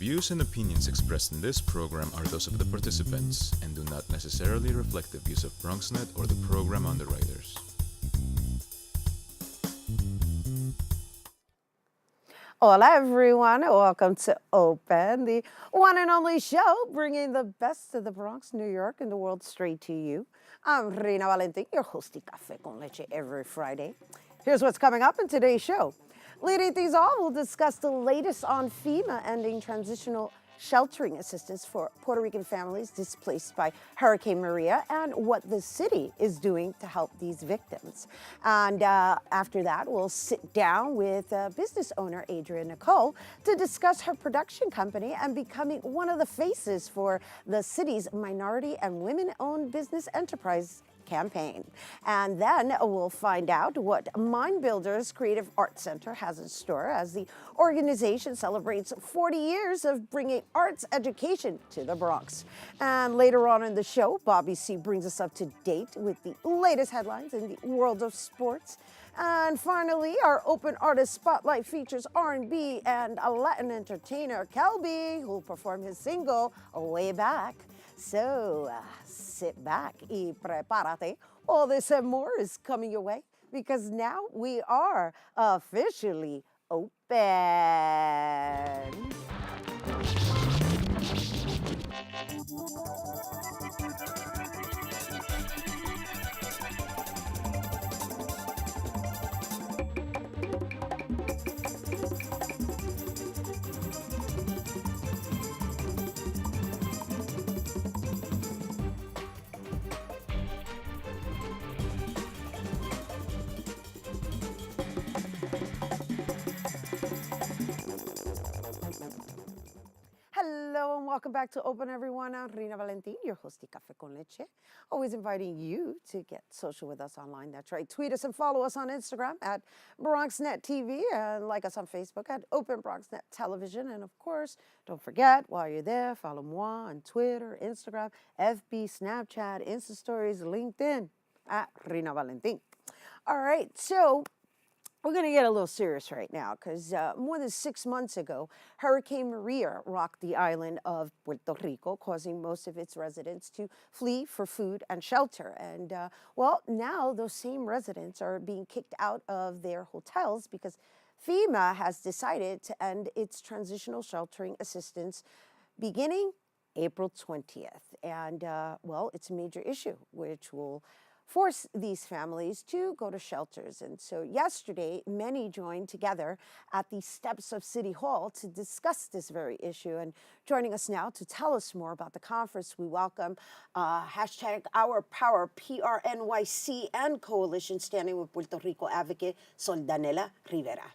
views and opinions expressed in this program are those of the participants and do not necessarily reflect the views of BronxNet or the program underwriters. Hola everyone, welcome to Open, the one and only show bringing the best of the Bronx, New York, and the world straight to you. I'm Rhina Valentin, your hosty Café con Leche every Friday. Here's what's coming up in today's show. Leading things off, we'll discuss the latest on Fema ending transitional sheltering assistance for Puerto Rican families displaced by Hurricane Maria and what the city is doing to help these victims. And after that, we'll sit down with business owner Adrienne Nicole to discuss her production company and becoming one of the faces for the city's minority and women-owned business enterprise campaign. And then we'll find out what Mind Builders Creative Arts Center has in store as the organization celebrates 40 years of bringing arts education to the Bronx. And later on in the show, Bobby C brings us up to date with the latest headlines in the world of sports. And finally, our Open Artist Spotlight features R&B and Latin entertainer Kelby, who'll perform his single, Way Back. So sit back y prepárate. All this and more is coming your way because now we are officially open. Hello and welcome back to Open, everyone. I'm Rhina Valentin, your hosty Café con Leche. Always inviting you to get social with us online. That's right. Tweet us and follow us on Instagram at BronxNet TV and like us on Facebook at Open BronxNet Television. And of course, don't forget, while you're there, follow moi on Twitter, Instagram, FB, Snapchat, Insta Stories, LinkedIn at Rhina Valentin. All right, so we're going to get a little serious right now because more than 6 months ago, Hurricane Maria rocked the island of Puerto Rico, causing most of its residents to flee for food and shelter. And well, now those same residents are being kicked out of their hotels because FEMA has decided to end its transitional sheltering assistance beginning April 20th. And well, it's a major issue, which will force these families to go to shelters. And so yesterday, many joined together at the steps of City Hall to discuss this very issue. And joining us now to tell us more about the conference, we welcome hashtag Our Power, PRNYC, and Coalition Standing with Puerto Rico advocate Soldanela Rivera.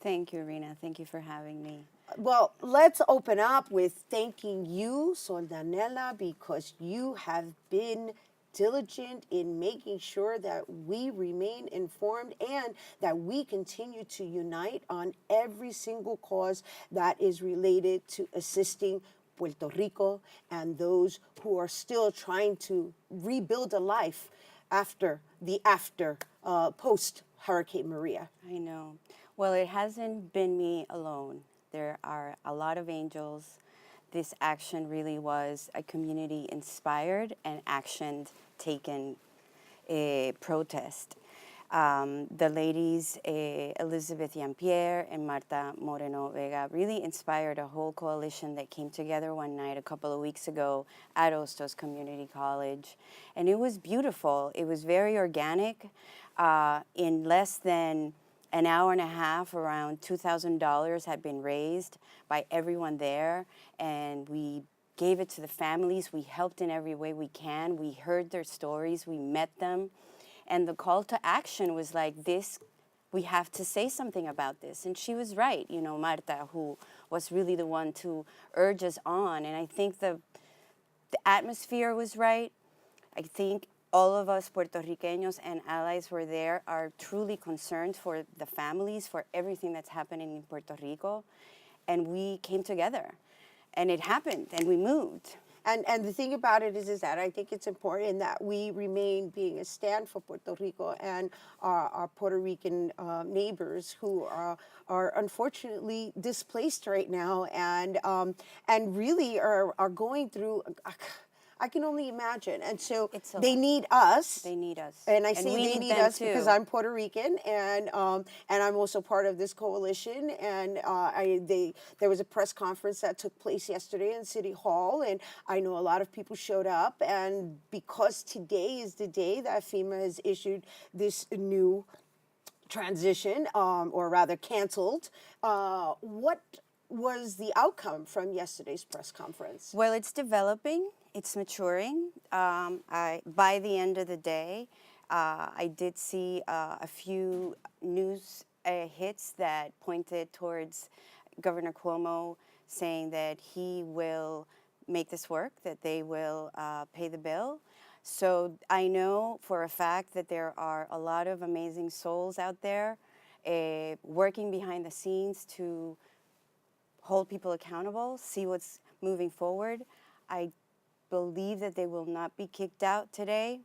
Thank you, Rhina. Thank you for having me. Well, let's open up with thanking you, Soldanela, because you have been diligent in making sure that we remain informed and that we continue to unite on every single cause that is related to assisting Puerto Rico and those who are still trying to rebuild a life after post Hurricane Maria. I know. Well, it hasn't been me alone. There are a lot of angels. This action really was a community-inspired and action-taken protest. The ladies, Elizabeth Yampier and Marta Moreno Vega, really inspired a whole coalition that came together one night a couple of weeks ago at Hostos Community College. And it was beautiful. It was very organic. In less than an hour and a half, around $2,000 had been raised by everyone there, and we gave it to the families. We helped in every way we can. We heard their stories. We met them. And the call to action was like this, we have to say something about this. And she was right, you know, Marta, who was really the one to urge us on. And I think the atmosphere was right. I think all of us Puerto Ricanos and allies were there are truly concerned for the families, for everything that's happening in Puerto Rico. And we came together. And it happened, and we moved. And the thing about it is that I think it's important that we remain being a stand for Puerto Rico and our Puerto Rican neighbors who are unfortunately displaced right now and really are going through. I can only imagine, and so It's a they lot. need us. They need us. And I And say we they need need them us because too. I'm Puerto Rican and I'm also part of this coalition. And there was a press conference that took place yesterday in City Hall, and I know a lot of people showed up. And because today is the day that FEMA has issued this new transition, or rather canceled, what was the outcome from yesterday's press conference? Well, it's developing, it's maturing. By the end of the day, I did see a few news hits that pointed towards Governor Cuomo saying that he will make this work, that they will pay the bill. So I know for a fact that there are a lot of amazing souls out there working behind the scenes to hold people accountable, see what's moving forward. I believe that they will not be kicked out today.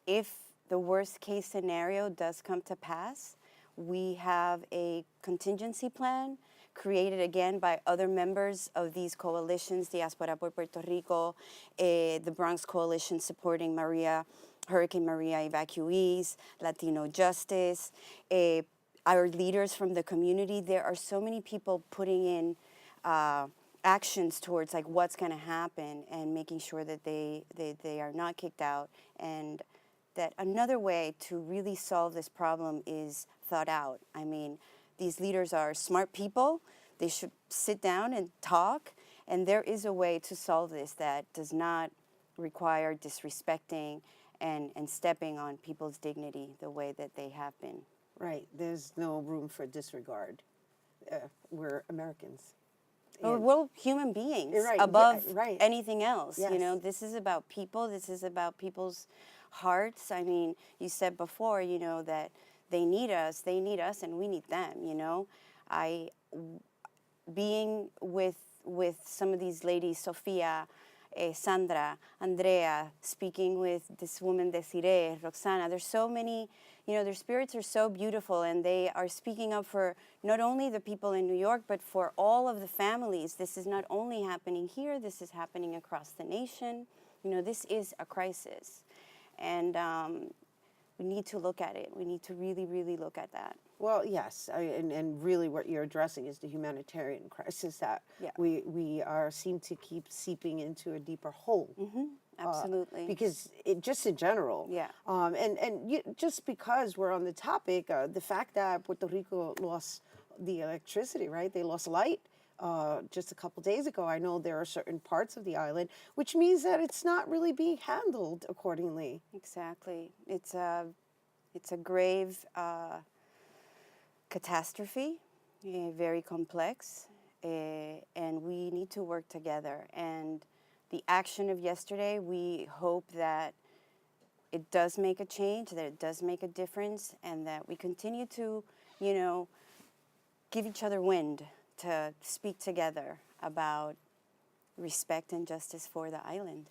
If the worst case scenario does come to pass, we have a contingency plan created again by other members of these coalitions, Diaspora por Puerto Rico, the Bronx Coalition supporting Hurricane Maria evacuees, Latino Justice, our leaders from the community. There are so many people putting in actions towards like what's going to happen and making sure that they are not kicked out, and that another way to really solve this problem is thought out. I mean, these leaders are smart people. They should sit down and talk, and there is a way to solve this that does not require disrespecting and stepping on people's dignity the way that they have been. Right. There's no room for disregard. We're Americans. We're human beings Right, above yeah, right. anything else. You Yes. know, this is about people. This is about people's hearts. I mean, you said before, you know, that they need us, and we need them. You know, being with some of these ladies, Sofia, Sandra, Andrea, speaking with this woman Desiree, Roxana. There's so many, you know, their spirits are so beautiful, and they are speaking up for not only the people in New York, but for all of the families. This is not only happening here, this is happening across the nation. You know, this is a crisis. And we need to look at it. We need to really, really look at that. Well, yes, and really what you're addressing is the humanitarian crisis that Yeah. we seem to keep seeping into a deeper hole. Absolutely. Because just in general. Yeah. Just because we're on the topic, the fact that Puerto Rico lost the electricity, right? They lost light just a couple days ago. I know there are certain parts of the island, which means that it's not really being handled accordingly. Exactly. It's a grave catastrophe, very complex, and we need to work together. And the action of yesterday, we hope that it does make a change, that it does make a difference, and that we continue to, you know, give each other wind to speak together about respect and justice for the island.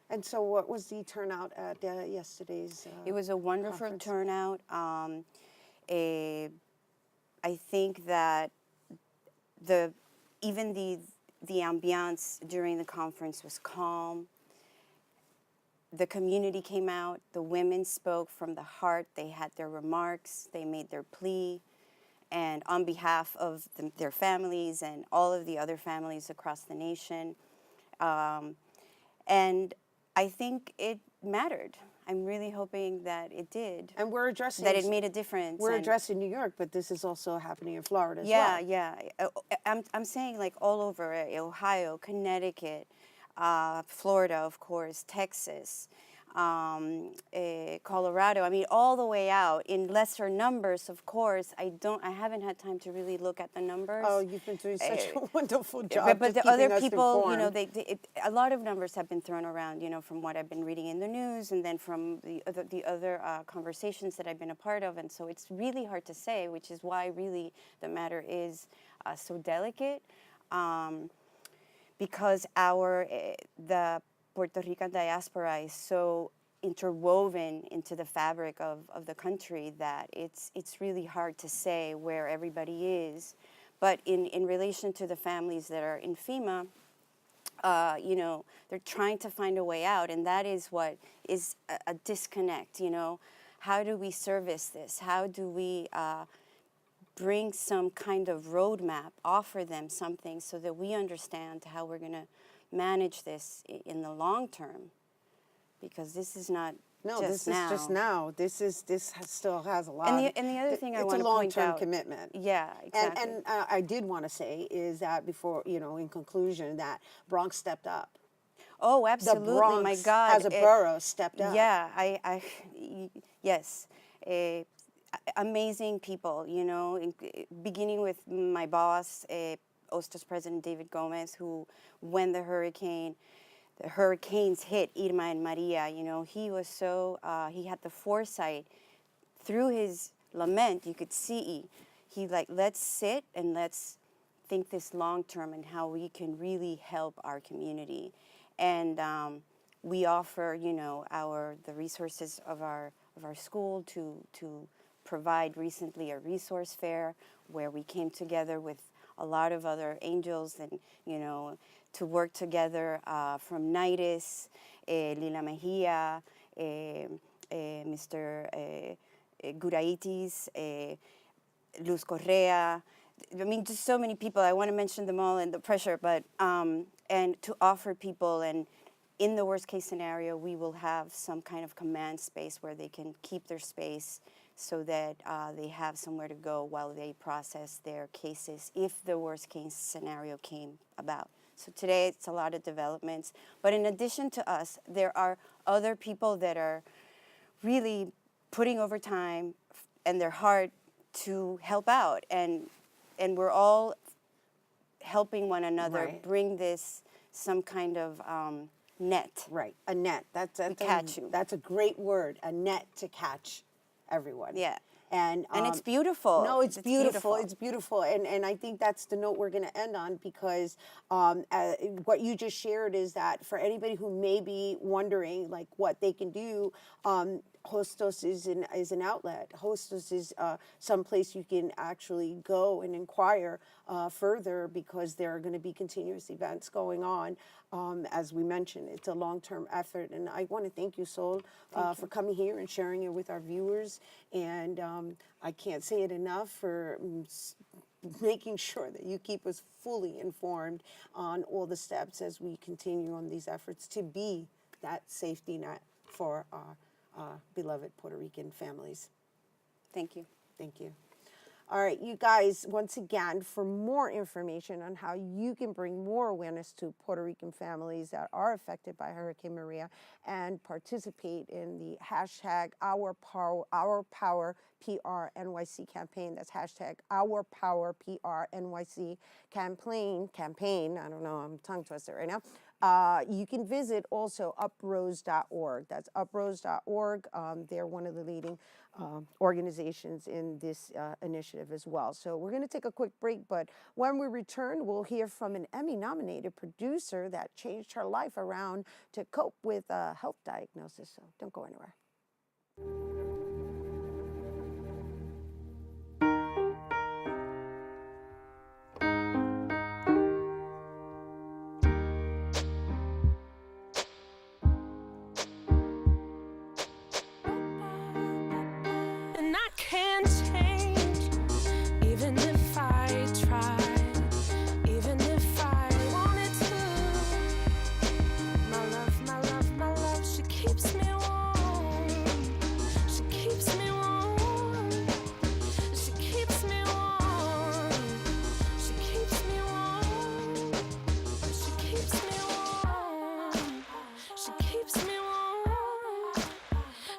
And so what was the turnout at yesterday's It was a wonderful conference? turnout. I think that even the ambiance during the conference was calm. The community came out. The women spoke from the heart. They had their remarks. They made their plea. And on behalf of their families and all of the other families across the nation. And I think it mattered. I'm really hoping that it did. And we're addressing that it made a difference. We're addressing New York, but this is also happening in Florida as yeah, well. Yeah. I'm saying like all over Ohio, Connecticut, Florida, of course, Texas, Colorado. I mean, all the way out in lesser numbers, of course. I haven't had time to really look at the numbers. Oh, you've been doing such a wonderful job. But just the other keeping us people, you know, informed. a lot of numbers have been thrown around, you know, from what I've been reading in the news, and then from the other conversations that I've been a part of, and so it's really hard to say, which is why really the matter is so delicate. because the Puerto Rican diaspora is so interwoven into the fabric of the country that it's really hard to say where everybody is. But in relation to the families that are in FEMA, you know, they're trying to find a way out, and that is what is a disconnect, you know. How do we service this? How do we bring some kind of roadmap, offer them something so that we understand how we're going to manage this in the long term? Because this is not No, just this now. is just now. Still has a lot. And the other thing I want to point out. point out. It's a long-term commitment. Yeah, exactly. And I did want to say is that before, you know, in conclusion, that Bronx stepped up. Oh, absolutely! The Bronx, my God, as a borough, stepped up. Yeah, yes, amazing people. You know, beginning with my boss, Ostos President David Gomez, who, when the hurricanes hit Irma and Maria, you know, he was so he had the foresight. Through his lament, you could see he like, let's sit and let's think this long term and how we can really help our community. And we offer, you know, the resources of our school to provide recently a resource fair where we came together with a lot of other angels and, you know, to work together from NITIS, Lila Mejia, Mr. Guraitis, Luz Correa. I mean, just so many people. I want to mention them all and the pressure, but and to offer people, and in the worst case scenario, we will have some kind of command space where they can keep their space so that they have somewhere to go while they process their cases if the worst case scenario came about. So today it's a lot of developments. But in addition to us, there are other people that are really putting over time and their heart to help out. And we're all helping one another bring this some kind of net. Right, a net. That's a great word, a net to catch everyone. Yeah. And it's beautiful. No, it's beautiful. It's beautiful. And I think that's the note we're going to end on, because what you just shared is that for anybody who may be wondering like what they can do, Hostos is an outlet. Hostos is some place you can actually go and inquire further, because there are going to be continuous events going on. As we mentioned, it's a long-term effort. And I want to thank you, Sol, for coming here and sharing it with our viewers. And I can't say it enough for making sure that you keep us fully informed on all the steps as we continue on these efforts to be that safety net for our beloved Puerto Rican families. Thank you. Thank you. All right, you guys, once again, for more information on how you can bring more awareness to Puerto Rican families that are affected by Hurricane Maria and participate in the hashtag Our Power PR NYC campaign. That's hashtag Our Power PR NYC campaign. I don't know, I'm tongue twisted right now. You can visit also uprose.org. That's uprose.org. They're one of the leading organizations in this initiative as well. So we're going to take a quick break, but when we return, we'll hear from an Emmy-nominated producer that changed her life around to cope with a health diagnosis. So don't go anywhere.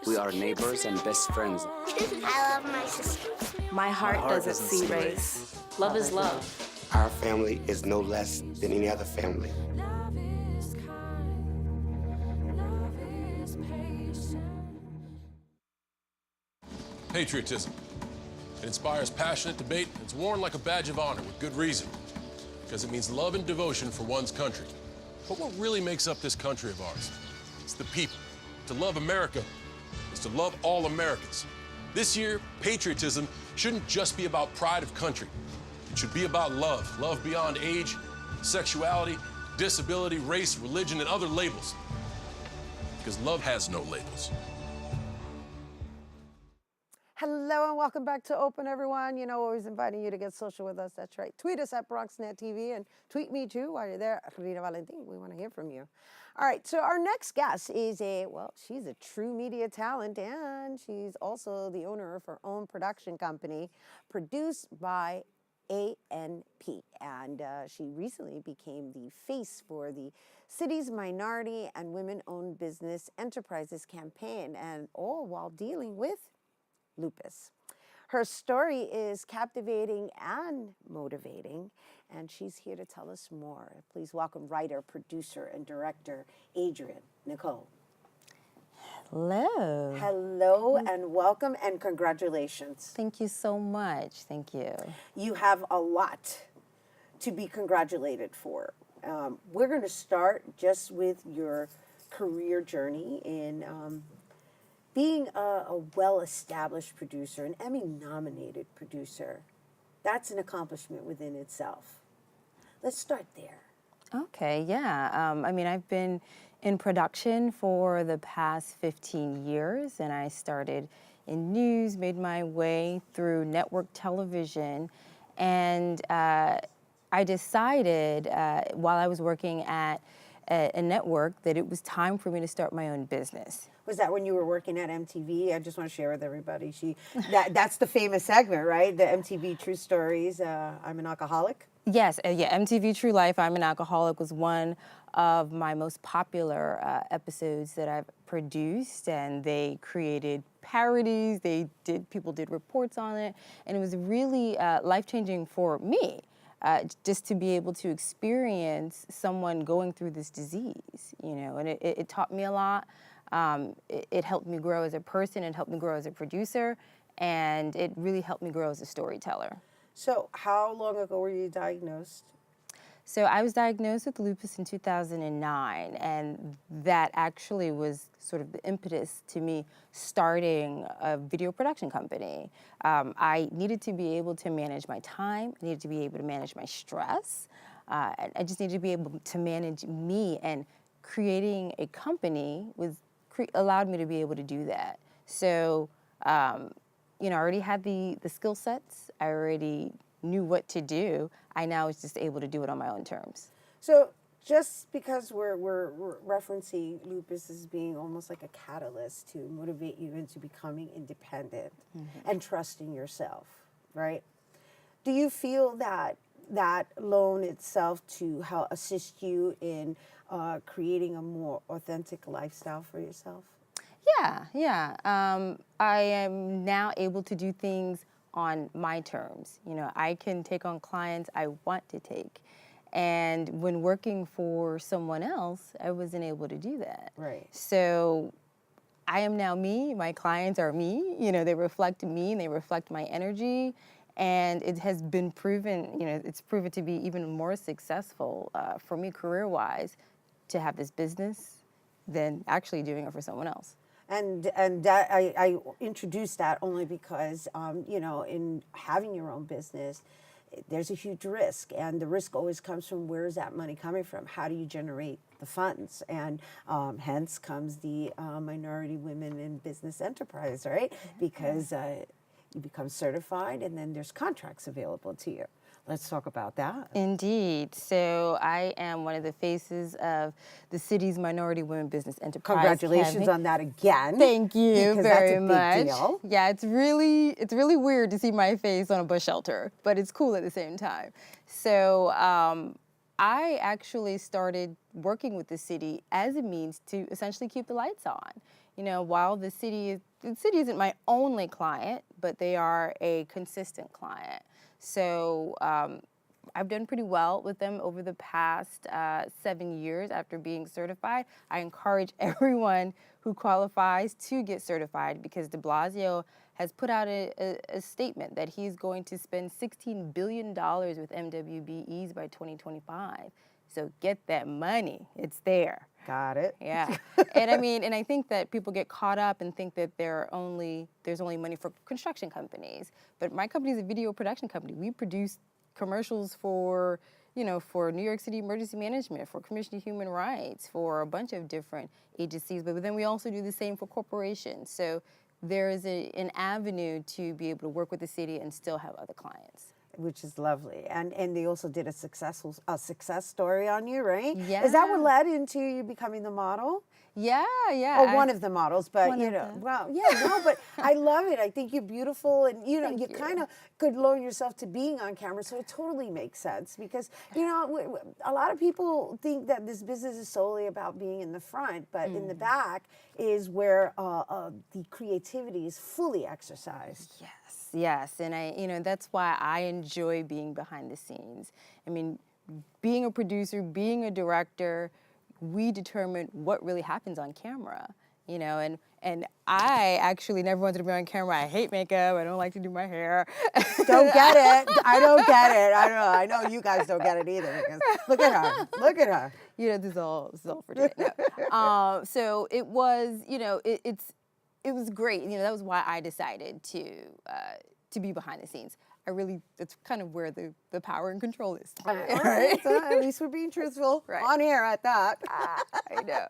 We are neighbors and best friends. I love my sister. My heart doesn't see race. Love is love. Our family is no less than any other family. Patriotism. It inspires passionate debate. It's worn like a badge of honor with good reason. because it means love and devotion for one's country. But what really makes up this country of ours? It's the people. To love America is to love all Americans. This year, patriotism shouldn't just be about pride of country. It should be about love, love beyond age, sexuality, disability, race, religion, and other labels. Because love has no labels. Hello and welcome back to Open, everyone. You know, always inviting you to get social with us. That's right. Tweet us at BronxNetTV and tweet me too while you're there. Rhina Valentin, we want to hear from you. All right, so our next guest is she's a true media talent, and she's also the owner of her own production company, produced by ANP. And she recently became the face for the city's minority and women-owned business enterprises campaign, and all while dealing with lupus. Her story is captivating and motivating, and she's here to tell us more. Please welcome writer, producer, and director Adrienne Nicole. Hello. Hello and welcome and congratulations. Thank you so much. Thank you. You have a lot to be congratulated for. We're going to start just with your career journey in being a well-established producer, an Emmy-nominated producer. That's an accomplishment within itself. Let's start there. Okay, yeah. I mean, I've been in production for the past 15 years, and I started in news, made my way through network television, and I decided while I was working at a network that it was time for me to start my own business. Was that when you were working at MTV? I just want to share with everybody. That's the famous segment, right? The MTV True Stories, I'm an Alcoholic? Yes, yeah, MTV True Life, I'm an Alcoholic was one of my most popular episodes that I've produced, and they created parodies, people did reports on it, and it was really life-changing for me. Just to be able to experience someone going through this disease, you know, and it taught me a lot. It helped me grow as a person, it helped me grow as a producer, and it really helped me grow as a storyteller. So how long ago were you diagnosed? So I was diagnosed with lupus in 2009, and that actually was sort of the impetus to me starting a video production company. I needed to be able to manage my time, I needed to be able to manage my stress, I just needed to be able to manage me, and creating a company allowed me to be able to do that. So, you know, I already had the skill sets, I already knew what to do. I now was just able to do it on my own terms. So just because we're referencing lupus as being almost like a catalyst to motivate you into becoming independent and trusting yourself, right? Do you feel that loan itself to help assist you in creating a more authentic lifestyle for yourself? Yeah. I am now able to do things on my terms. You know, I can take on clients I want to take. And when working for someone else, I wasn't able to do that. Right. So I am now me, my clients are me, you know, they reflect me and they reflect my energy. And it has been proven, you know, it's proven to be even more successful for me career-wise to have this business than actually doing it for someone else. And that I introduced that only because, you know, in having your own business, there's a huge risk, and the risk always comes from where is that money coming from? How do you generate the funds? And hence comes the minority women in business enterprise, right? Because you become certified, and then there's contracts available to you. Let's talk about that. Indeed. So I am one of the faces of the city's minority women business enterprise. Congratulations on that again. Thank you very much. That's a big deal. Yeah, it's really weird to see my face on a bus shelter, but it's cool at the same time. So I actually started working with the city as a means to essentially keep the lights on. You know, while the city isn't my only client, but they are a consistent client. So I've done pretty well with them over the past 7 years after being certified. I encourage everyone who qualifies to get certified because de Blasio has put out a statement that he's going to spend $16 billion with MWBEs by 2025. So get that money, it's there. Got it. Yeah, and I mean, and I think that people get caught up and think that there's only money for construction companies. But my company is a video production company. We produce commercials for, for New York City Emergency Management, for Commission of Human Rights, for a bunch of different agencies. But then we also do the same for corporations. So there is an avenue to be able to work with the city and still have other clients. Which is lovely, and they also did a success story on you, right? Yeah. Is that what led into you becoming the model? Yeah. Or one of the models, but one of them. well, yeah, no, but I love it. I think you're beautiful, and you kind of could lower yourself to being on camera, so it totally makes sense because a lot of people think that this business is solely about being in the front, but in the back is where the creativity is fully exercised. Yes, and that's why I enjoy being behind the scenes. I mean, being a producer, being a director, we determine what really happens on camera, and I actually never wanted to be on camera. I hate makeup. I don't like to do my hair. Don't get it. I don't get it. I know you guys don't get it either. Because look at her. Look at her. This is all for today. No. So it was, it was great. That was why I decided to be behind the scenes. That's kind of where the power and control is. All right. So at least we're being truthful on air at that. I know.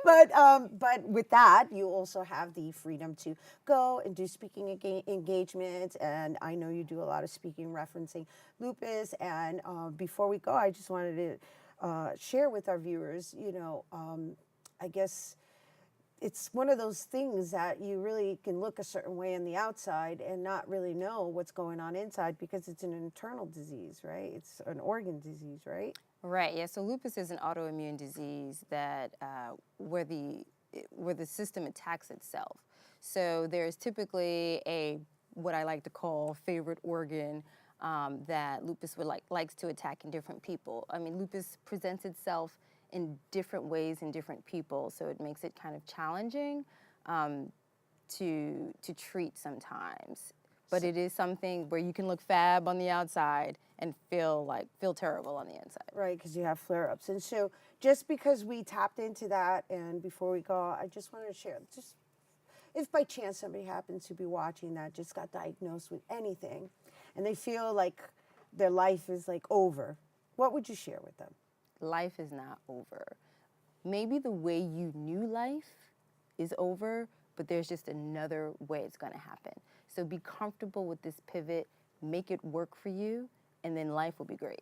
But with that, you also have the freedom to go and do speaking engagements. And I know you do a lot of speaking referencing lupus. And before we go, I just wanted to share with our viewers, I guess it's one of those things that you really can look a certain way on the outside and not really know what's going on inside because it's an internal disease, right? It's an organ disease, right? Right, yeah, so lupus is an autoimmune disease that where the system attacks itself. So there's typically what I like to call favorite organ that lupus likes to attack in different people. I mean, lupus presents itself in different ways in different people, so it makes it kind of challenging to treat sometimes. But it is something where you can look fab on the outside and feel terrible on the inside. Right, because you have flare-ups. And so just because we tapped into that, and before we go, I just wanted to share, just if by chance somebody happens to be watching that just got diagnosed with anything, and they feel like their life is over, what would you share with them? Life is not over. Maybe the way you knew life is over, but there's just another way it's going to happen. So be comfortable with this pivot, make it work for you, and then life will be great.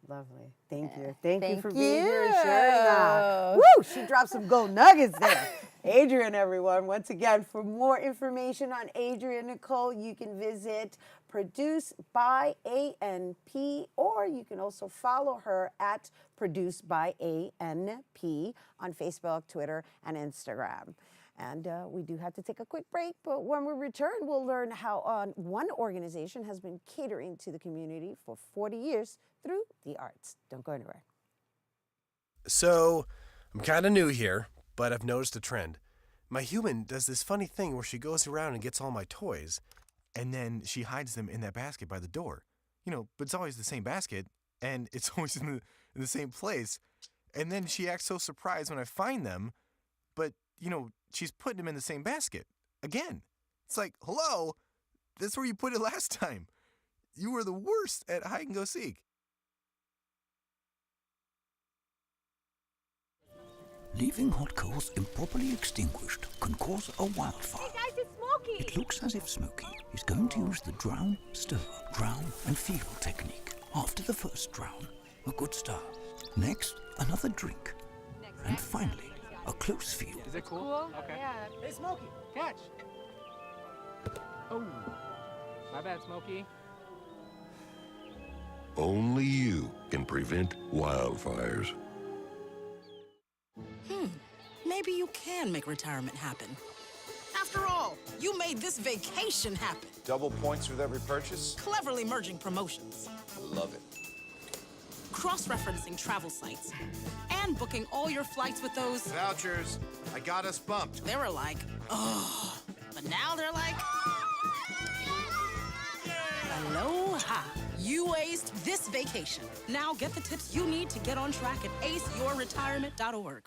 Lovely. Thank you. Thank you for you. being here and sharing that. Woo! She dropped some gold nuggets there. Adrienne, everyone. Once again, for more information on Adrienne Nicole, you can visit Produced by ANP, or you can also follow her at Produced by ANP on Facebook, Twitter, and Instagram. And we do have to take a quick break, but when we return, we'll learn how one organization has been catering to the community for 40 years through the arts. Don't go anywhere. So, I'm kind of new here, but I've noticed a trend. My human does this funny thing where she goes around and gets all my toys, and then she hides them in that basket by the door. But it's always the same basket, and it's always in the same place. And then she acts so surprised when I find them, but, she's putting them in the same basket again. It's like, hello, that's where you put it last time. You were the worst at hide and go seek. Leaving hot coals improperly extinguished can cause a wildfire. Hey guys, it's Smokey! It looks as if Smokey is going to use the drown, stir, drown, and feel technique. After the first drown, a good start. Next, another drink. And finally, a close feel. Is it cool? Okay. Yeah. Hey, Smokey, catch! Oh, my bad, Smokey. Only you can prevent wildfires. Maybe you can make retirement happen. After all, you made this vacation happen. Double points with every purchase? Cleverly merging promotions. Love it. cross-referencing travel sites, and booking all your flights with those Vouchers. I got us bumped. They were like, oh, but now they're like, aloha. You aced this vacation. Now get the tips you need to get on track at aceyourretirement.org.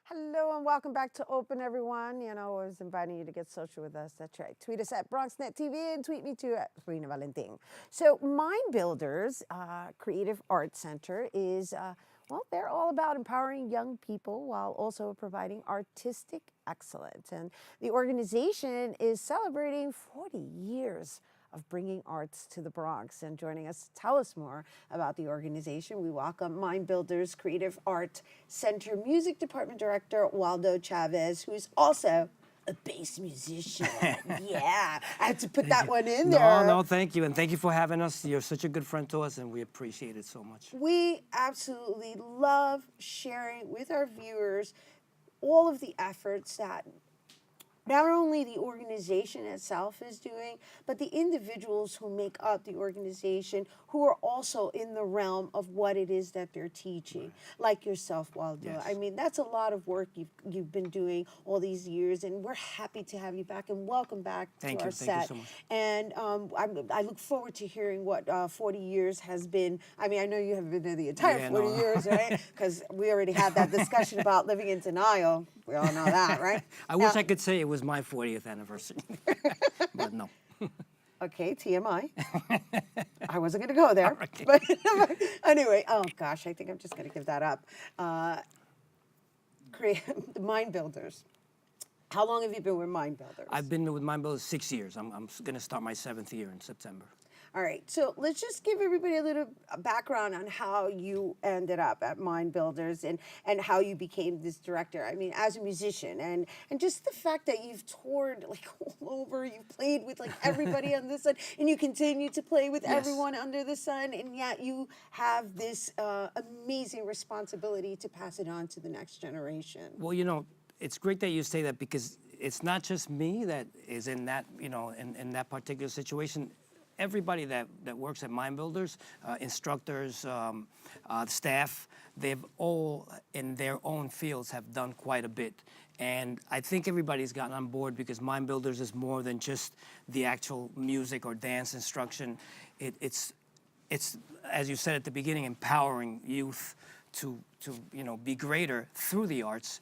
Hello and welcome back to Open, everyone. You know, I was inviting you to get social with us. That's right. Tweet us at BronxNetTV and tweet me too at Rhina Valentin. So Mind Builders Creative Arts Center is, well, they're all about empowering young people while also providing artistic excellence. And the organization is celebrating 40 years of bringing arts to the Bronx. And joining us to tell us more about the organization, we welcome Mind Builders Creative Art Center Music Department Director Waldo Chavez, who is also a bass musician. Yeah, I had to put that one in there. No, thank you. And thank you for having us. You're such a good friend to us, and we appreciate it so much. We absolutely love sharing with our viewers all of the efforts that not only the organization itself is doing, but the individuals who make up the organization who are also in the realm of what it is that they're teaching, like yourself, Waldo. Yes. I mean, that's a lot of work you've been doing all these years, and we're happy to have you back, and welcome back to our set. Thank you so much. And I look forward to hearing what 40 years has been. I mean, I know you haven't been there the entire 40 years, right? Because we already had that discussion about living in denial. We all know that, right? I wish I could say it was my 40th anniversary, but no. Okay, TMI. I wasn't going to go there. Okay. But anyway, oh gosh, I think I'm just going to give that up. Mind Builders. How long have you been with Mind Builders? I've been with Mind Builders 6 years. I'm going to start my 7th year in September. All right, so let's just give everybody a little background on how you ended up at Mind Builders and how you became this director. I mean, as a musician, and just the fact that you've toured like all over, you've played with like everybody on the sun, and you continue to play with everyone under the sun, and yet you have this amazing responsibility to pass it on to the next generation. Well, you know, it's great that you say that, because it's not just me that is in that, you know, in that particular situation. Everybody that works at Mind Builders, instructors, staff, they've all in their own fields have done quite a bit. And I think everybody's gotten on board, because Mind Builders is more than just the actual music or dance instruction. It's as you said at the beginning, empowering youth to you know, be greater through the arts.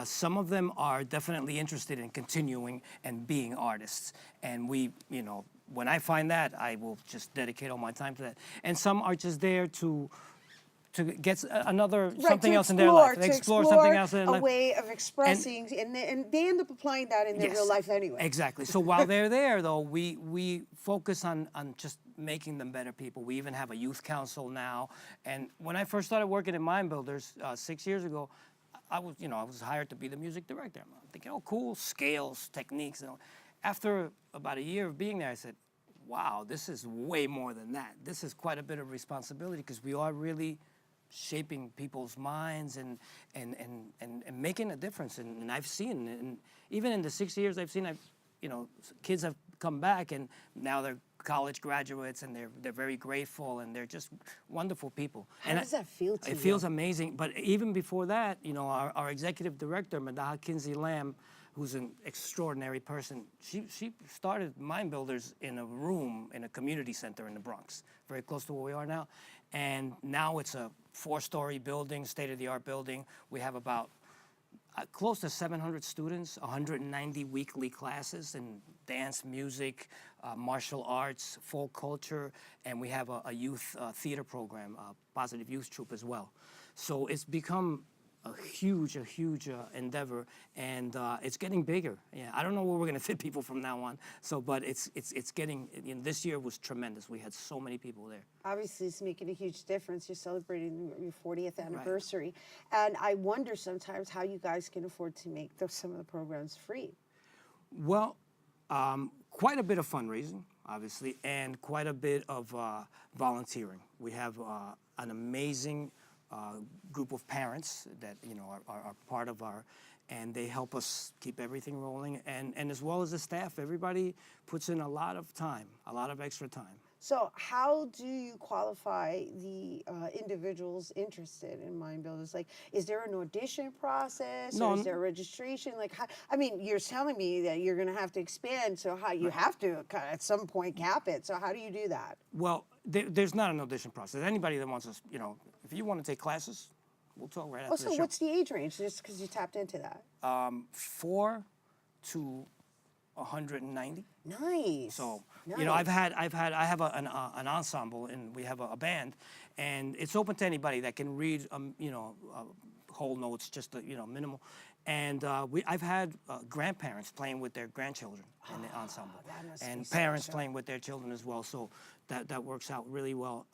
Some of them are definitely interested in continuing and being artists. And we, you know, when I find that, I will just dedicate all my time to that. And some are just there to get another something else in their life, to explore something else in their life. A way of expressing, and they end up applying that in their real life anyway. Exactly. So while they're there, though, we focus on just making them better people. We even have a youth council now. And when I first started working at Mind Builders 6 years ago, I was hired to be the music director. I'm thinking, oh, cool, scales, techniques, and all. After about a year of being there, I said, wow, this is way more than that. This is quite a bit of responsibility, because we are really shaping people's minds and making a difference. And I've seen, and even in the 6 years I've seen, you know, kids have come back, and now they're college graduates, and they're very grateful, and they're just wonderful people. How does that feel to you? It feels amazing. But even before that, you know, our executive director, Madaha Kinsey Lamb, who's an extraordinary person, she started Mind Builders in a room in a community center in the Bronx, very close to where we are now. And now it's a 4-story building, state-of-the-art building. We have about close to 700 students, 190 weekly classes in dance, music, martial arts, folk culture, and we have a youth theater program, a positive youth troupe as well. So it's become a huge endeavor, and it's getting bigger. Yeah, I don't know where we're going to fit people from now on. So, but it's getting. You know, this year was tremendous. We had so many people there. Obviously, it's making a huge difference. You're celebrating your 40th anniversary, and I wonder sometimes how you guys can afford to make some of the programs free. Well, quite a bit of fundraising, obviously, and quite a bit of volunteering. We have an amazing group of parents that, you know, are part of our, and they help us keep everything rolling, and as well as the staff. Everybody puts in a lot of time, a lot of extra time. So how do you qualify the individuals interested in Mind Builders? Like, is there an audition process, No, or is there a registration? Like, how, I mean, you're telling me that you're going to have to expand, so how you have to at some point cap it. So how do you do that? Well, there's not an audition process. Anybody that wants us, you know, if you want to take classes, we'll talk right after the So show. what's the age range? Just because you tapped into that. 4 to 190. Nice. So, you know, I have an ensemble, and we have a band, and it's open to anybody that can read, you know, whole notes, just you know, minimal. And I've had grandparents playing with their grandchildren in the ensemble, and parents playing with their children as well. So that works out really well.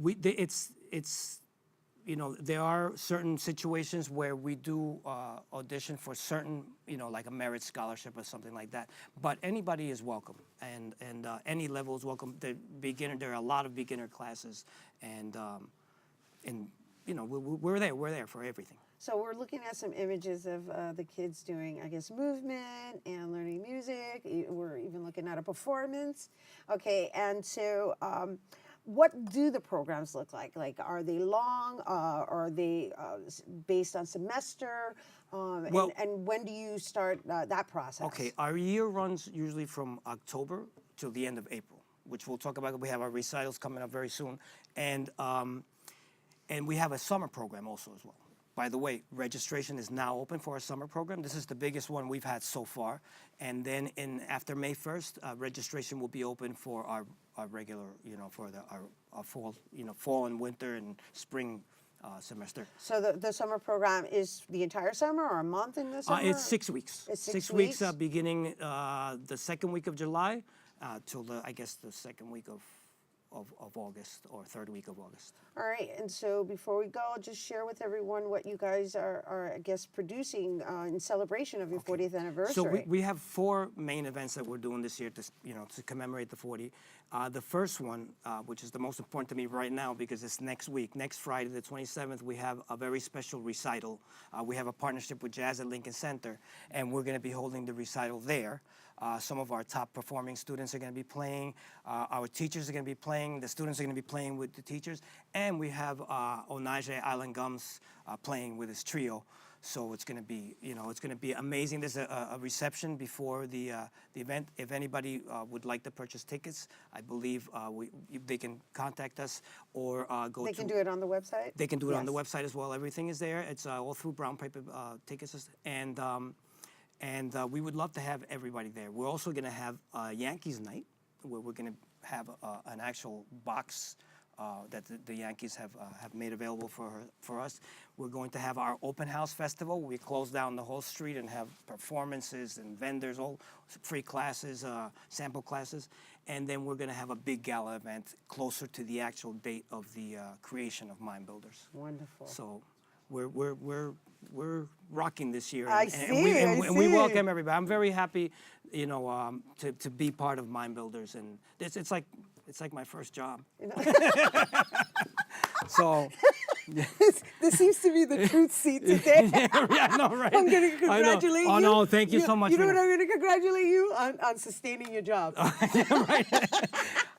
It's you know, there are certain situations where we do audition for certain, you know, like a merit scholarship or something like that. But anybody is welcome, and any level is welcome. There are a lot of beginner classes, and you know, we're there for everything. So we're looking at some images of the kids doing, I guess, movement and learning music. We're even looking at a performance. Okay, and so what do the programs look like? Like, are they long? Are they based on semester? And when do you start that process? Okay, our year runs usually from October till the end of April, which we'll talk about. We have our recitals coming up very soon, and we have a summer program also as well. By the way, registration is now open for our summer program. This is the biggest one we've had so far. And then after May 1st, registration will be open for our regular, you know, for our fall, you know, fall and winter and spring semester. So the summer program is the entire summer, or a month in the summer? It's 6 weeks. It's 6 weeks beginning the second week of July till I guess the second week of August, or third week of August. All right, and so before we go, just share with everyone what you guys are I guess, producing in celebration of your 40th anniversary. So we have 4 main events that we're doing this year to, you know, to commemorate the 40. The first one, which is the most important to me right now because it's next week, next Friday, the 27th, we have a very special recital. We have a partnership with Jazz at Lincoln Center, and we're going to be holding the recital there. Some of our top performing students are going to be playing. Our teachers are going to be playing. The students are going to be playing with the teachers. And we have Onaje Island Gums playing with his trio. So it's going to be, you know, it's going to be amazing. There's a reception before the event. If anybody would like to purchase tickets, I believe they can contact us or go to... They can do it on the website? They can do it on the website as well. Everything is there. It's all through Brown Paper Tickets. And we would love to have everybody there. We're also going to have Yankees night, where we're going to have an actual box that the Yankees have made available for us. We're going to have our open house festival. We close down the whole street and have performances and vendors, all free classes, sample classes. And then we're going to have a big gala event closer to the actual date of the creation of Mind Builders. Wonderful. So we're rocking this year, I and we welcome everybody. I'm very happy, you know, to be part of Mind Builders, and it's like my first job. So this seems to be the truth seat today. Yeah, I know, right? I'm going to congratulate you. Oh no, thank you so much. You know what I'm going to congratulate you on sustaining your job. Yeah, right.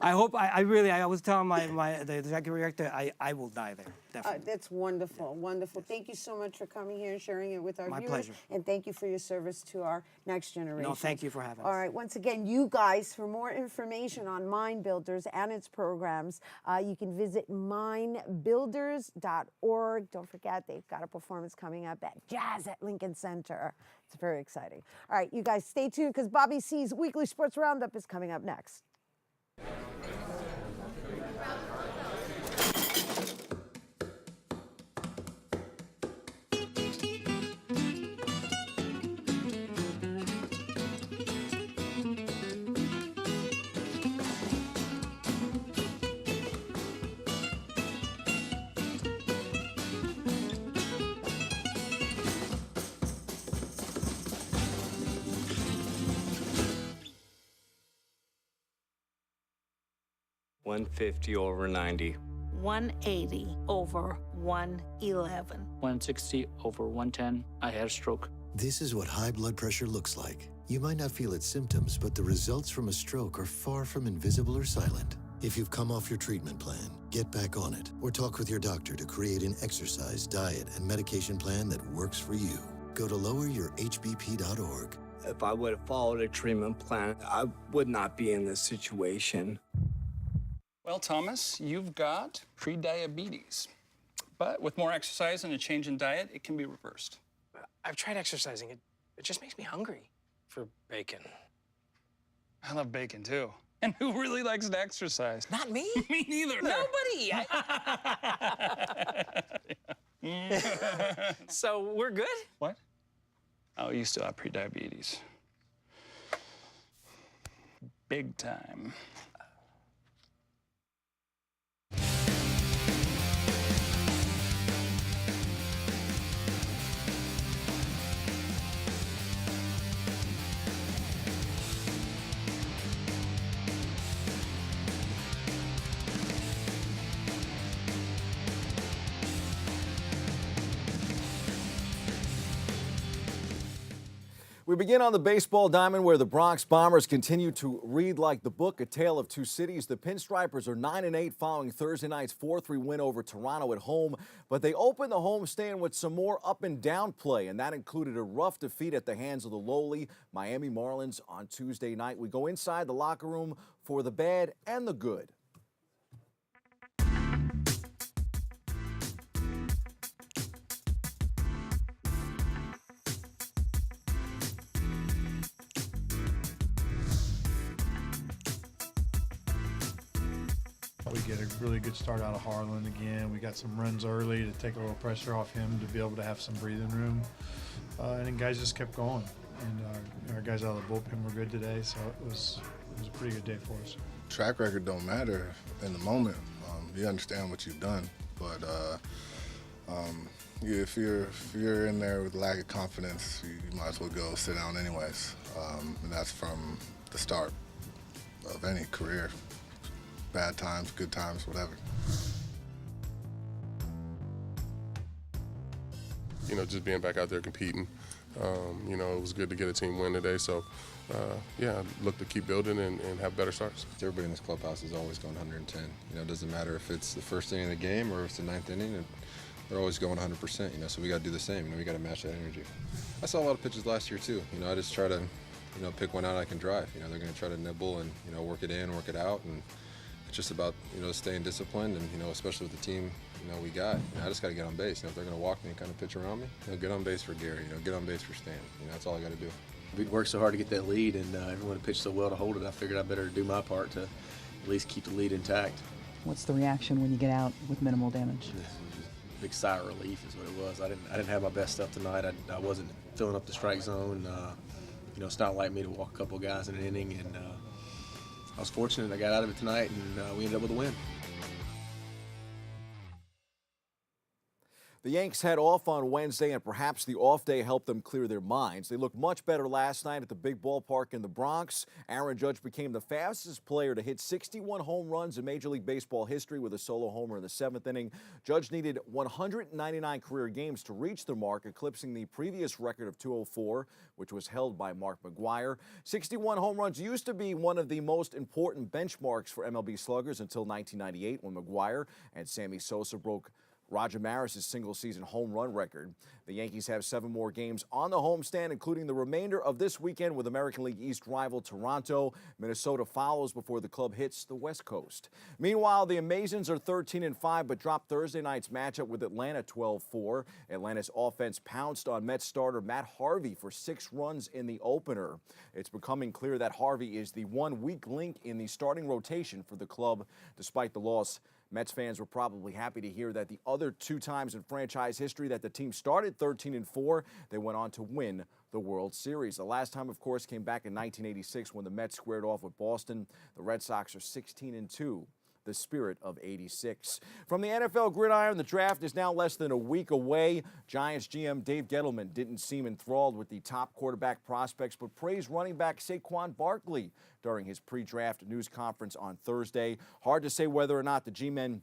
I hope I was telling the executive director I will die there. Definitely. That's wonderful, wonderful. Thank you so much for coming here and sharing it with our viewers. My pleasure. And thank you for your service to our next generation. No, thank you for having us. All right, once again, you guys, for more information on Mind Builders and its programs, you can visit mindbuilders.org. Don't forget, they've got a performance coming up at Jazz at Lincoln Center. It's very exciting. All right, you guys stay tuned because Bobby C's Weekly Sports Roundup is coming up next. $150 over $90. 180 over 111. 160 over 110. I had a stroke. This is what high blood pressure looks like. You might not feel its symptoms, but the results from a stroke are far from invisible or silent. If you've come off your treatment plan, get back on it or talk with your doctor to create an exercise, diet, and medication plan that works for you. Go to loweryourhbp.org. If I would have followed a treatment plan, I would not be in this situation. Well, Thomas, you've got prediabetes. But with more exercise and a change in diet, it can be reversed. I've tried exercising. It just makes me hungry for bacon. I love bacon, too. And who really likes to exercise? Not me. Me neither. Nobody. So we're good? What? Oh, you still have prediabetes. Big time. We begin on the baseball diamond where the Bronx Bombers continue to read like the book, A Tale of Two Cities. The Pinstripers are 9-8 following Thursday night's 4-3 win over Toronto at home, but they opened the homestand with some more up and down play, and that included a rough defeat at the hands of the lowly Miami Marlins on Tuesday night. We go inside the locker room for the bad and the good. We get a really good start out of Harlan again. We got some runs early to take a little pressure off him to be able to have some breathing room. And then guys just kept going. And our guys out of the bullpen were good today, so it was a pretty good day for us. Track record don't matter in the moment. You understand what you've done, but if you're in there with lack of confidence, you might as well go sit down anyways. And that's from the start of any career. Bad times, good times, whatever. You know, just being back out there competing, you know, it was good to get a team win today. So, yeah, look to keep building and have better starts. Everybody in this clubhouse is always going 110. You know, it doesn't matter if it's the first inning of the game or if it's the ninth inning. They're always going 100%. You know, so we got to do the same. You know, we got to match that energy. I saw a lot of pitches last year too. You know, I just try to, you know, pick one out I can drive. You know, they're going to try to nibble and, you know, work it in, work it out, and it's just about, you know, staying disciplined and, you know, especially with the team, you know, we got. You know, I just got to get on base. You know, if they're going to walk me and kind of pitch around me, you know, get on base for Gary. You know, get on base for Stan. You know, that's all I got to do. We worked so hard to get that lead, and everyone pitched so well to hold it. I figured I better do my part to at least keep the lead intact. What's the reaction when you get out with minimal damage? Just a big sigh of relief is what it was. I didn't have my best stuff tonight. I wasn't filling up the strike zone. You know, it's not like me to walk a couple of guys in an inning, and I was fortunate I got out of it tonight, and we ended up with a win. The Yanks head off on Wednesday, and perhaps the off day helped them clear their minds. They looked much better last night at the big ballpark in the Bronx. Aaron Judge became the fastest player to hit 61 home runs in Major League Baseball history with a solo homer in the 7th inning. Judge needed 199 career games to reach the mark, eclipsing the previous record of 204, which was held by Mark McGwire. 61 home runs used to be one of the most important benchmarks for MLB sluggers until 1998, when McGwire and Sammy Sosa broke Roger Maris's single-season home run record. The Yankees have 7 more games on the homestand, including the remainder of this weekend with American League East rival Toronto. Minnesota follows before the club hits the West Coast. Meanwhile, the Amazons are 13-5, but dropped Thursday night's matchup with Atlanta 12-4. Atlanta's offense pounced on Mets starter Matt Harvey for 6 runs in the opener. It's becoming clear that Harvey is the one weak link in the starting rotation for the club. Despite the loss, Mets fans were probably happy to hear that the other 2 times in franchise history that the team started 13-4, they went on to win the World Series. The last time, of course, came back in 1986 when the Mets squared off with Boston. The Red Sox are 16-2. The spirit of '86. From the NFL gridiron, the draft is now less than a week away. Giants GM Dave Gettleman didn't seem enthralled with the top quarterback prospects, but praised running back Saquon Barkley during his pre-draft news conference on Thursday. Hard to say whether or not the G-men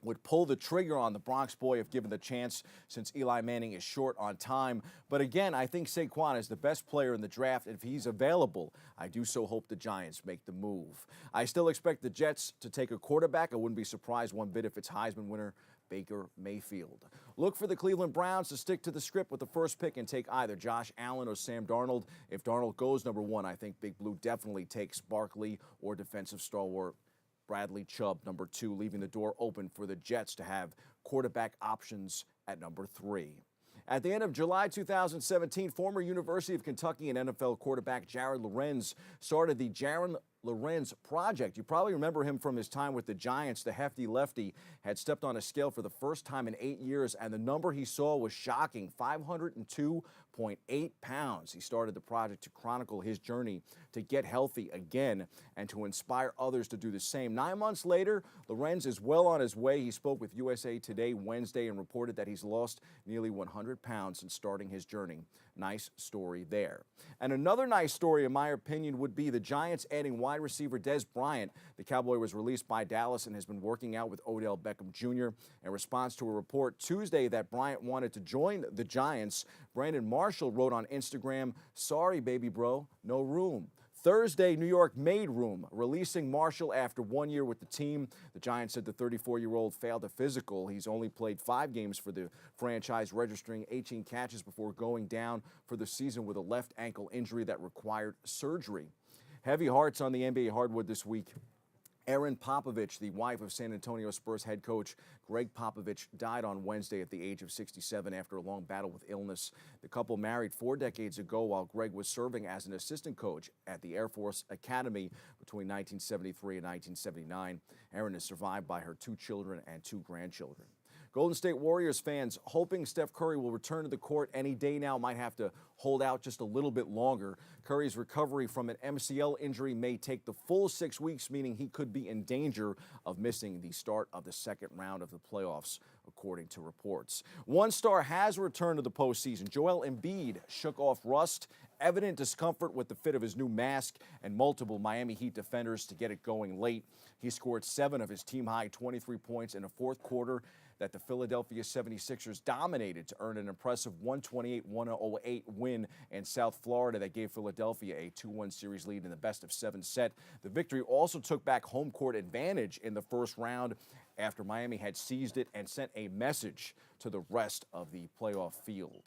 would pull the trigger on the Bronx boy if given the chance, since Eli Manning is short on time. But again, I think Saquon is the best player in the draft. If he's available, I do so hope the Giants make the move. I still expect the Jets to take a quarterback. I wouldn't be surprised one bit if it's Heisman winner Baker Mayfield. Look for the Cleveland Browns to stick to the script with the first pick and take either Josh Allen or Sam Darnold. If Darnold goes number 1, I think Big Blue definitely takes Barkley or defensive stalwart Bradley Chubb, number 2, leaving the door open for the Jets to have quarterback options at number 3. At the end of July 2017, former University of Kentucky and NFL quarterback Jared Lorenz started the Jared Lorenz Project. You probably remember him from his time with the Giants. The hefty lefty had stepped on a scale for the first time in 8 years, and the number he saw was shocking, 502.8 pounds. He started the project to chronicle his journey to get healthy again and to inspire others to do the same. 9 months later, Lorenz is well on his way. He spoke with USA Today Wednesday and reported that he's lost nearly 100 pounds since starting his journey. Nice story there. And another nice story, in my opinion, would be the Giants adding wide receiver Dez Bryant. The Cowboy was released by Dallas and has been working out with Odell Beckham Jr. In response to a report Tuesday that Bryant wanted to join the Giants, Brandon Marshall wrote on Instagram, "Sorry, baby bro, no room." Thursday, New York made room, releasing Marshall after 1 year with the team. The Giants said the 34-year-old failed a physical. He's only played 5 games for the franchise, registering 18 catches before going down for the season with a left ankle injury that required surgery. Heavy hearts on the NBA hardwood this week. Erin Popovich, the wife of San Antonio Spurs head coach Greg Popovich, died on Wednesday at the age of 67 after a long battle with illness. The couple married 4 decades ago while Greg was serving as an assistant coach at the Air Force Academy between 1973 and 1979. Erin is survived by her 2 children and 2 grandchildren. Golden State Warriors fans hoping Steph Curry will return to the court any day now might have to hold out just a little bit longer. Curry's recovery from an MCL injury may take the full 6 weeks, meaning he could be in danger of missing the start of the second round of the playoffs, according to reports. One star has returned to the postseason. Joel Embiid shook off rust, evident discomfort with the fit of his new mask, and multiple Miami Heat defenders to get it going late. He scored 7 of his team-high 23 points in a fourth quarter that the Philadelphia 76ers dominated to earn an impressive 128-108 win in South Florida that gave Philadelphia a 2-1 series lead in the best-of-7 set. The victory also took back home court advantage in the first round after Miami had seized it and sent a message to the rest of the playoff field.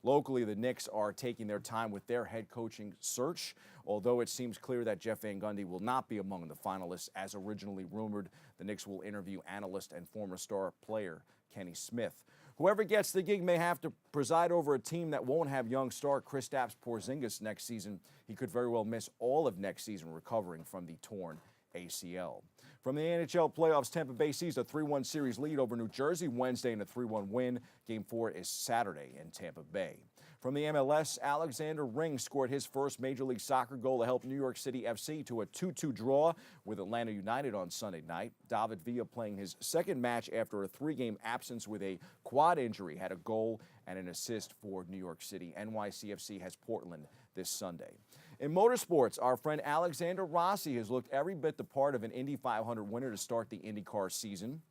Locally, the Knicks are taking their time with their head coaching search, although it seems clear that Jeff Van Gundy will not be among the finalists as originally rumored. The Knicks will interview analyst and former star player Kenny Smith. Whoever gets the gig may have to preside over a team that won't have young star Kristaps Porzingis next season. He could very well miss all of next season recovering from the torn ACL. From the NHL playoffs, Tampa Bay seized a 3-1 series lead over New Jersey Wednesday in a 3-1 win. Game 4 is Saturday in Tampa Bay. From the MLS, Alexander Ring scored his first Major League Soccer goal to help New York City FC to a 2-2 draw with Atlanta United on Sunday night. David Villa, playing his second match after a 3-game absence with a quad injury, had a goal and an assist for New York City. NYCFC has Portland this Sunday. In motorsports, our friend Alexander Rossi has looked every bit the part of an Indy 500 winner to start the IndyCar season.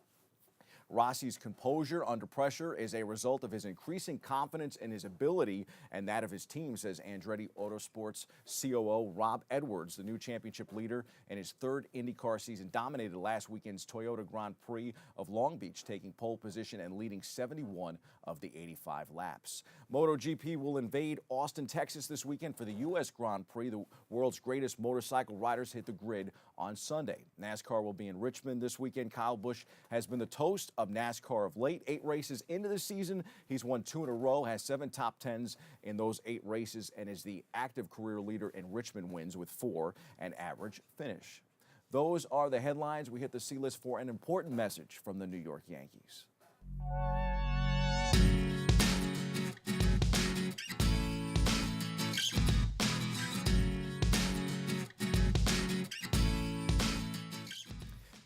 Rossi's composure under pressure is a result of his increasing confidence in his ability and that of his team, says Andretti Autosports COO Rob Edwards. The new championship leader in his 3rd IndyCar season dominated last weekend's Toyota Grand Prix of Long Beach, taking pole position and leading 71 of the 85 laps. MotoGP will invade Austin, Texas this weekend for the U.S. Grand Prix. The world's greatest motorcycle riders hit the grid on Sunday. NASCAR will be in Richmond this weekend. Kyle Busch has been the toast of NASCAR of late. 8 races into the season, he's won 2 in a row, has 7 top 10s in those 8 races, and is the active career leader in Richmond wins with 4 an average finish. Those are the headlines. We hit the C-list for an important message from the New York Yankees.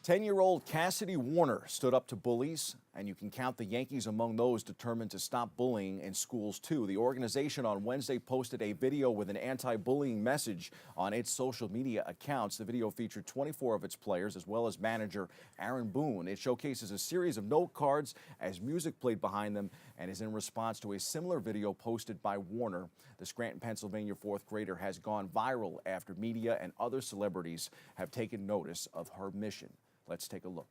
10-year-old Cassidy Warner stood up to bullies And you can count the Yankees among those determined to stop bullying in schools, too. The organization on Wednesday posted a video with an anti-bullying message on its social media accounts. The video featured 24 of its players, as well as manager Aaron Boone. It showcases a series of note cards as music played behind them and is in response to a similar video posted by Warner. The Scranton, Pennsylvania fourth grader has gone viral after media and other celebrities have taken notice of her mission. Let's take a look.